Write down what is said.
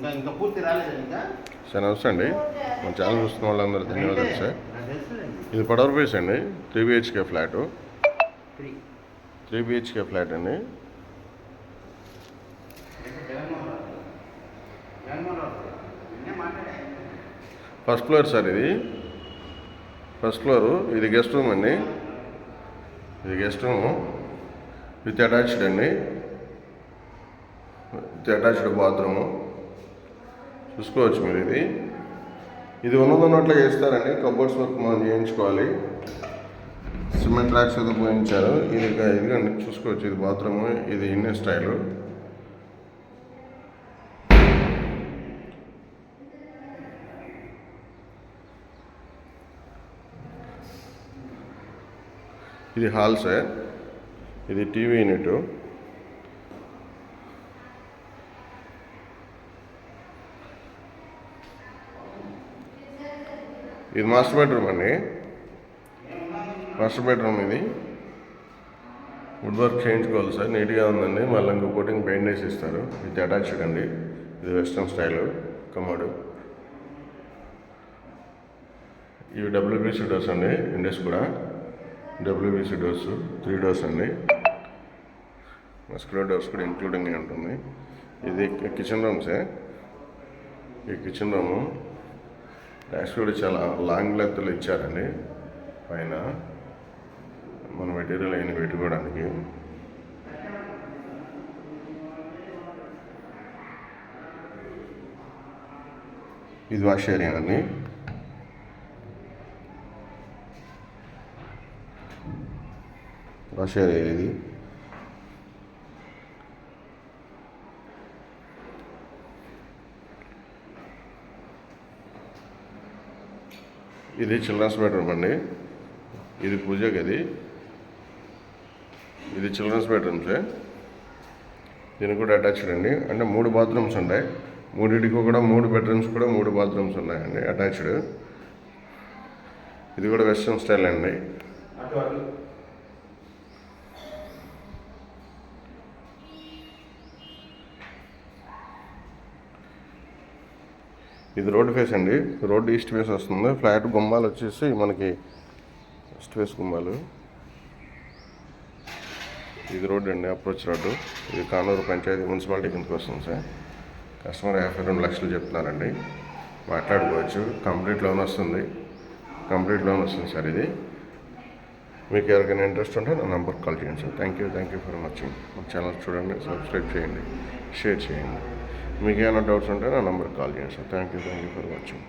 Sir నమస్తే అండి. మన ఛానల్ చూస్తున్న వాళ్ళందరూ ధన్యవాదాలు సార్. ఇది పడవర్ బేస్ అండి, 3 BHK ఫ్లాటు. 3 BHK ఫ్లాట్ అండి. ఫస్ట్ ఫ్లోర్ సార్, ఇది ఫస్ట్ ఫ్లోరు. ఇది గెస్ట్ రూమ్ అండి. ఇది గెస్ట్ రూము విత్ అటాచ్డ్ అండి, విత్ అటాచ్డ్ బాత్రూము. చూసుకోవచ్చు మీరు. ఇది ఉన్నట్లుగా చేస్తారండి. కబోర్డ్స్ వర్క్ మనం చేయించుకోవాలి. సిమెంట్ ర్యాక్స్ ఏదో పోయించారు. ఇదిగండి చూసుకోవచ్చు. ఇది బాత్రూము, ఇది ఇండియన్ స్టైలు. ఇది హాల్ సార్. ఇది టీవీ యూనిట్. ఇది మాస్టర్ బెడ్రూమ్ అండి. మాస్టర్ బెడ్రూమ్ ఇది. వుడ్ వర్క్ చేయించుకోవాలి సార్. నీట్గా ఉందండి. మళ్ళీ ఇంకో కోటింగ్ పెయింట్ వేసి ఇస్తారు. ఇది అటాచ్డ్ అండి. ఇది వెస్ట్రన్ స్టైల్ కమోడు. ఇవి WPC డోర్స్ అండి. ఇండస్ కూడా WPC డోర్స్ 3 డోర్స్ అండి. మస్కులర్ డోర్స్ కూడా ఇంక్లూడింగ్ ఉంటుంది. ఇది కిచెన్ రూమ్ సార్. ఈ కిచెన్ రూము డాష్ కూడా చాలా లాంగ్ లెంత్లో ఇచ్చారండి. పైన మన మెటీరియల్ అయిన పెట్టుకోవడానికి. ఇది వాష్ ఏరియా అండి. వాష్ ఏరియా ఇది. ఇది చిల్డ్రన్స్ బెడ్రూమ్ అండి. ఇది పూజ గది. ఇది చిల్డ్రన్స్ బెడ్రూమ్ సార్. దీనికి కూడా అటాచ్డ్ అండి. అంటే 3 బాత్రూమ్స్ ఉన్నాయి. మూడింటికి కూడా 3 బెడ్రూమ్స్ కూడా 3 బాత్రూమ్స్ ఉన్నాయండి అటాచ్డ్. ఇది కూడా వెస్ట్రన్ స్టైల్ అండి. ఇది రోడ్ ఫేస్ అండి. రోడ్ ఈస్ట్ ఫేస్ వస్తుంది. ఫ్లాట్ గుమ్మాలు వచ్చేసి మనకి ఈస్ట్ ఫేస్ గుమ్మాలు. ఇది రోడ్ అండి, అప్రోచ్ రోడ్డు. ఇది కానూరు పంచాయతీ మున్సిపాలిటీ కిందకి వస్తుంది సార్. కస్టమర్ 52 లక్షలు చెప్తున్నారండి. మాట్లాడుకోవచ్చు. కంప్లీట్ లోన్ వస్తుంది. కంప్లీట్ లోన్ వస్తుంది సార్. ఇది మీకు ఎవరికైనా ఇంట్రెస్ట్ ఉంటే నా నెంబర్కి కాల్ చేయండి sir. Thank you for watching. మా ఛానల్ చూడండి, సబ్స్క్రైబ్ చేయండి, షేర్ చేయండి. మీకు ఏమైనా డౌట్స్ ఉంటే నా నెంబర్కి కాల్ చేయండి sir. Thank you for watching.